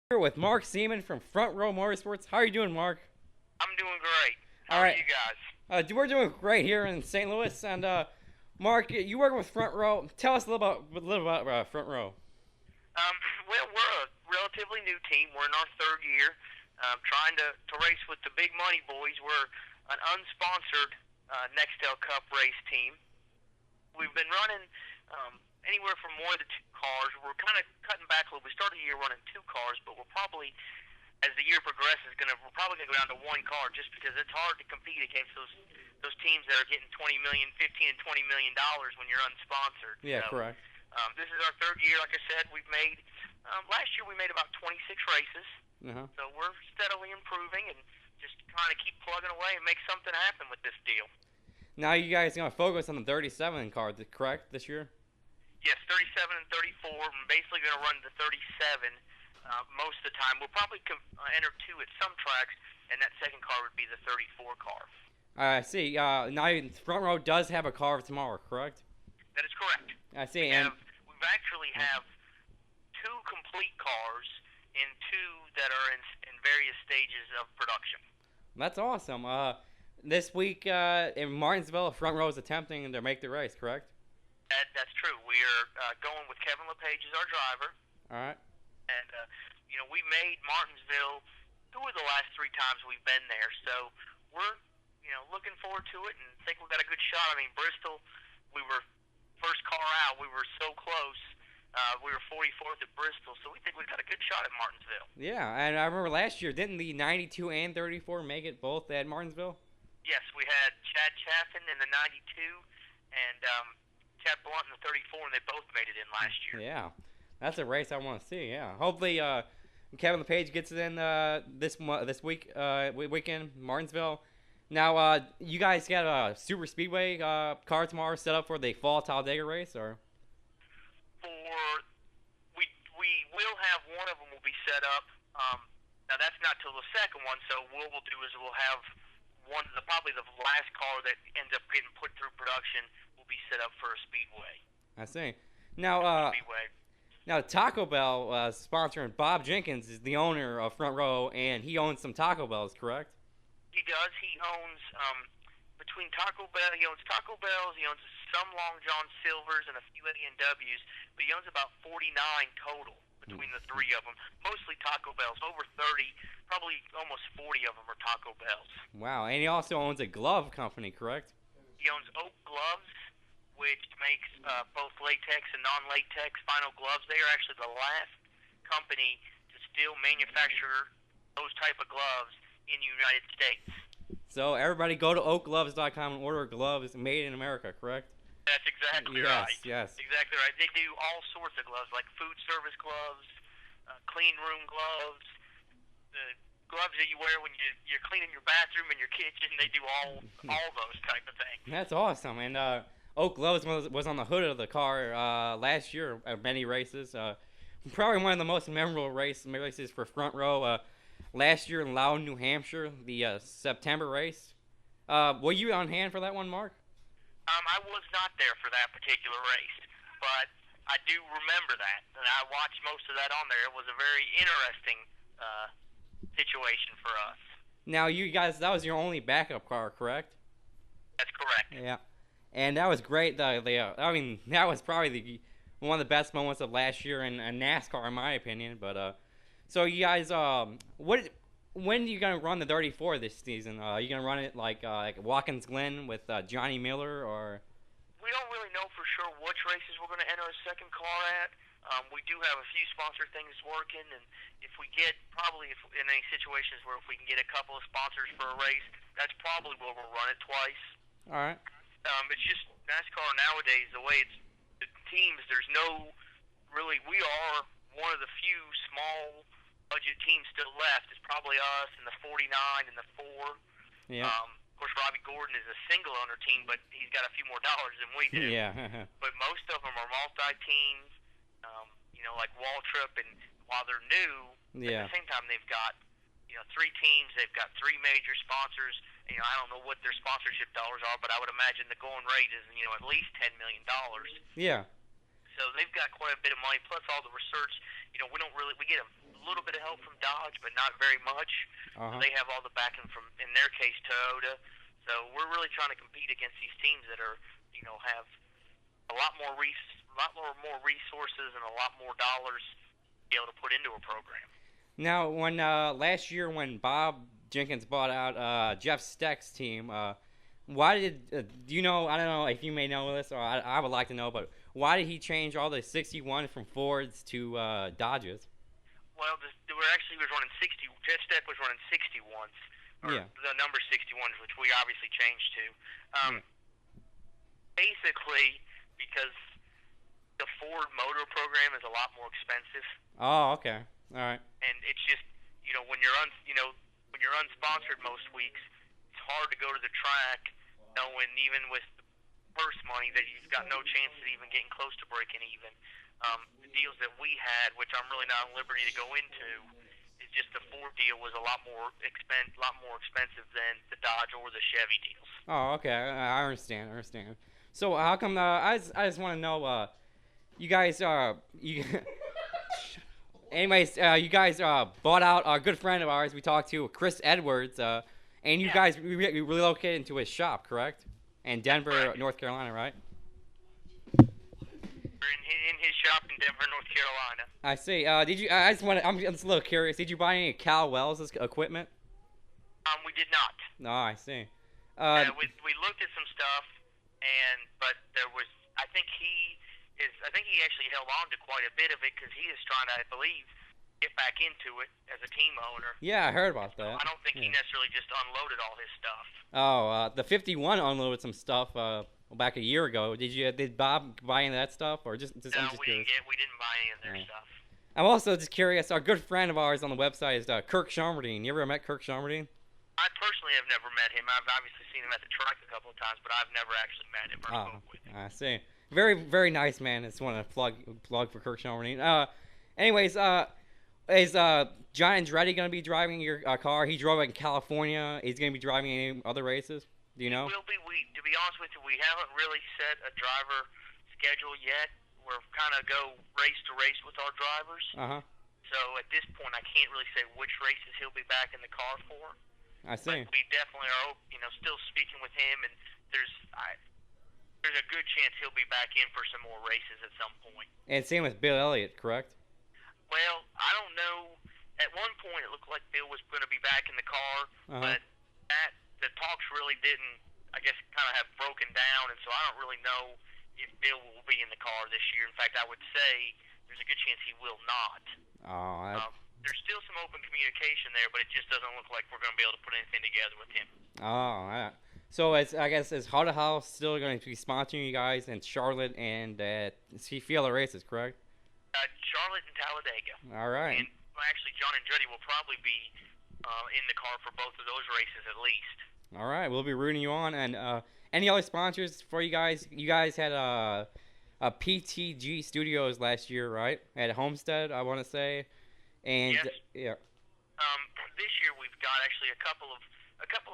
Here with Mark Seaman from Front Row Motorsports. How are you doing, Mark? I'm doing great. All How are right. you guys? We're doing great here in St. Louis. And Mark, you work with Front Row. Tell us a little about Front Row. Um, well, we're a relatively new team. We're in our third year, trying to race with the big money boys. We're an unsponsored Nextel Cup race team. We've been running anywhere from more than two cars. We're kind of cutting back a little. We started the year running two cars, but we're probably, as the year progresses, we're probably gonna go down to one car just because it's hard to compete against those teams that are getting 20 million, 15 and 20 million dollars when you're unsponsored. Yeah, So, correct. this is our third year. Like I said, we've made last year we made about 26 races. Uh-huh. So we're steadily improving and just trying to keep plugging away and make something happen with this deal. Now you guys are going to focus on the 37 car, correct, this year? Yes, 37 and 34. I'm basically going to run the 37 most of the time. We'll probably enter two at some tracks, and that second car would be the 34 car. I see. Now Front Row does have a car tomorrow, correct? That is correct. I see. We've actually have two complete cars and two that are in various stages of production. That's awesome. This week in Martinsville, Front Row is attempting to make the race, correct? That's true. We are going with Kevin LePage as our driver. All right. And, we made Martinsville two of the last three times we've been there. So we're, looking forward to it and think we've got a good shot. I mean, Bristol, we were first car out. We were so close. We were 44th at Bristol. So we think we've got a good shot at Martinsville. Yeah, and I remember last year, didn't the 92 and 34 make it both at Martinsville? Yes, we had Chad Chaffin in the 92 and Chad Blunt in the 34, and they both made it in last year. Yeah, that's a race I want to see. Yeah, hopefully Kevin LePage gets it in this weekend, Martinsville. Now, you guys got a super speedway car tomorrow set up for the fall Talladega race, or? We will have one of them will be set up. Now that's not till the second one. So what we'll do is we'll have probably the last car that ends up getting put through production will be set up for a speedway. I see. Now Taco Bell sponsoring Bob Jenkins is the owner of Front Row, and he owns some Taco Bells, correct? He does. He owns between Taco Bell. He owns Taco Bells. He owns some Long John Silvers and a few A&Ws, but he owns about 49 total between the three of them. Mostly Taco Bells, over 30, probably almost 40 of them are Taco Bells. Wow, and he also owns a glove company, correct? He owns Oak Gloves, which makes both latex and non-latex vinyl gloves. They are actually the last company to still manufacture those type of gloves in the United States. So everybody go to oakgloves.com and order gloves made in America, correct? That's exactly yes, right. Yes. Exactly right. They do all sorts of gloves, like food service gloves, clean room gloves, the gloves that you wear when you're cleaning your bathroom and your kitchen. They do all those type of things. That's awesome. And Oak Gloves was on the hood of the car last year at many races. Probably one of the most memorable races for Front Row. Last year in Loudon, New Hampshire, the September race. Were you on hand for that one, Mark? I was not there for that particular race, but I do remember that, and I watched most of that on there. It was a very interesting situation for us. Now, you guys, that was your only backup car, correct? That's correct. Yeah, and that was great. I mean, that was probably one of the best moments of last year in NASCAR, in my opinion. But so you guys, when are you gonna run the 34 this season? Are you gonna run it like Watkins Glen with Johnny Miller, or? We don't really know for sure which races we're going to enter a second car at. We do have a few sponsor things working, and if we get if in any situations where if we can get a couple of sponsors for a race, that's probably where we'll run it twice. All right. It's just NASCAR nowadays, the way it's the teams. There's no really. We are one of the few small budget teams still left. It's probably us and the 49 and the 4. Yeah. Of course, Robbie Gordon is a single owner team, but he's got a few more dollars than we do. Yeah. But most of them are multi-teams, like Waltrip, and while they're new, at the same time they've got, 3 teams, they've got 3 major sponsors. I don't know what their sponsorship dollars are, but I would imagine the going rate is, at least $10 million. Yeah. So they've got quite a bit of money, plus all the research. We don't really, we get a little bit of help from Dodge, but not very much. They have all the backing from, in their case, Toyota. So we're really trying to compete against these teams that are, have a lot more resources and a lot more dollars to be able to put into a program. Now, when last year when Bob Jenkins bought out Jeff Steck's team, why did do you know? I don't know if you may know this, or I would like to know, but why did he change all the 61 from Fords to Dodges? Well, he was running 60. Jeff Steck was running 61s, or the number 61s, which we obviously changed to. Basically, because the Ford motor program is a lot more expensive. Oh, okay, all right. And it's just, when you're when you're unsponsored most weeks, it's hard to go to the track, knowing even with the purse money that you've got no chance of even getting close to breaking even. The deals that we had, which I'm really not at liberty to go into, is just the Ford deal was a lot more expensive than the Dodge or the Chevy deals. Oh, okay, I understand. So how come? I just want to know. You guys Anyways, you guys bought out a good friend of ours. We talked to Chris Edwards, and you guys relocated into his shop, correct? In Denver, North Carolina, right? In his shop in Denver, North Carolina. I see. Did you? I'm just a little curious. Did you buy any Cal Wells' equipment? We did not. No, I see. We looked at some stuff, but there was. I think he actually held on to quite a bit of it because he is trying to, I believe, get back into it as a team owner. Yeah, I heard about that. I don't think he necessarily just unloaded all his stuff. Oh, the 51 unloaded some stuff back a year ago. Did Bob buy any of that stuff, or just? No, we didn't buy any of their stuff. I'm also just curious. Our good friend of ours on the website is Kirk Sharmerdine. You ever met Kirk Sharmerdine? I personally have never met him. I've obviously seen him at the track a couple of times, but I've never actually met him or spoke with him. I see. Very, very nice man. Just want to plug for Kirk Sharmerdine. Anyways, is John Andretti going to be driving your car? He drove it in California. He's going to be driving any other races? Do you know? Will be. To be honest with you, we haven't really set a driver schedule yet. We're kind of go race to race with our drivers. So at this point, I can't really say which races he'll be back in the car for. I see. But we definitely are, still speaking with him, and there's a good chance he'll be back in for some more races at some point. And same with Bill Elliott, correct? Well, I don't know. At one point, it looked like Bill was going to be back in the car, but the talks really didn't, I guess, kind of have broken down, and so I don't really know if Bill will be in the car this year. In fact, I would say there's a good chance he will not. There's still some open communication there, but it just doesn't look like we're going to be able to put anything together with him. So I guess is Huddle House still going to be sponsoring you guys in Charlotte and Seafield races, correct? Charlotte and Talladega. All right. And actually, John Andretti will probably be in the car for both of those races at least. All right, we'll be rooting you on. And any other sponsors for you guys? You guys had a PTG Studios last year, right? At Homestead, I want to say. And yes. This year we've got actually a couple of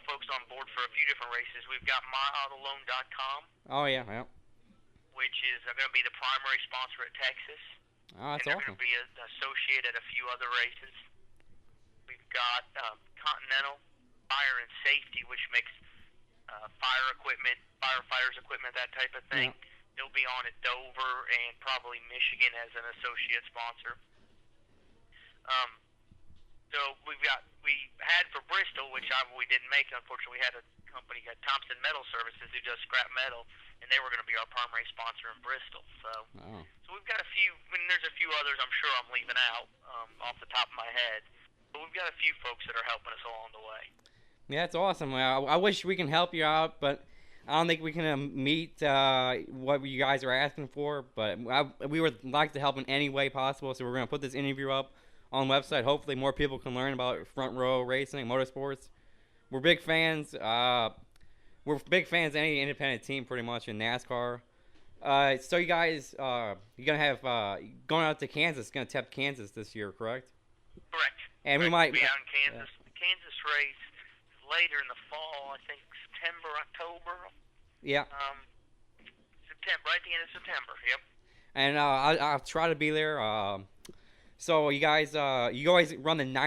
folks on board for a few different races. We've got MyAutoLoan.com. Oh yeah. Which is going to be the primary sponsor at Texas. Oh, that's awesome. They're going to be associated at a few other races. We've got Continental Fire and Safety, which makes fire equipment, firefighters equipment, that type of thing. Yeah. They'll be on at Dover and probably Michigan as an associate sponsor. So we had for Bristol, which we didn't make, unfortunately. We had a company, Thompson Metal Services, who does scrap metal, and they were going to be our primary sponsor in Bristol. So we've got a few. There's a few others I'm sure I'm leaving out off the top of my head, but we've got a few folks that are helping us along the way. Yeah, that's awesome. I wish we can help you out, but I don't think we can meet what you guys are asking for. But we would like to help in any way possible, so we're going to put this interview up on the website. Hopefully more people can learn about Front Row Racing, motorsports. We're big fans. We're big fans of any independent team pretty much in NASCAR. So you guys, you're going to have, going out to Kansas, going to tap Kansas this year, correct? Correct. And we might be out in Kansas. The Kansas race is later in the fall, I think September, October. Yeah. September, right at the end of September, yep. And I'll try to be there. So you guys, you always run the 90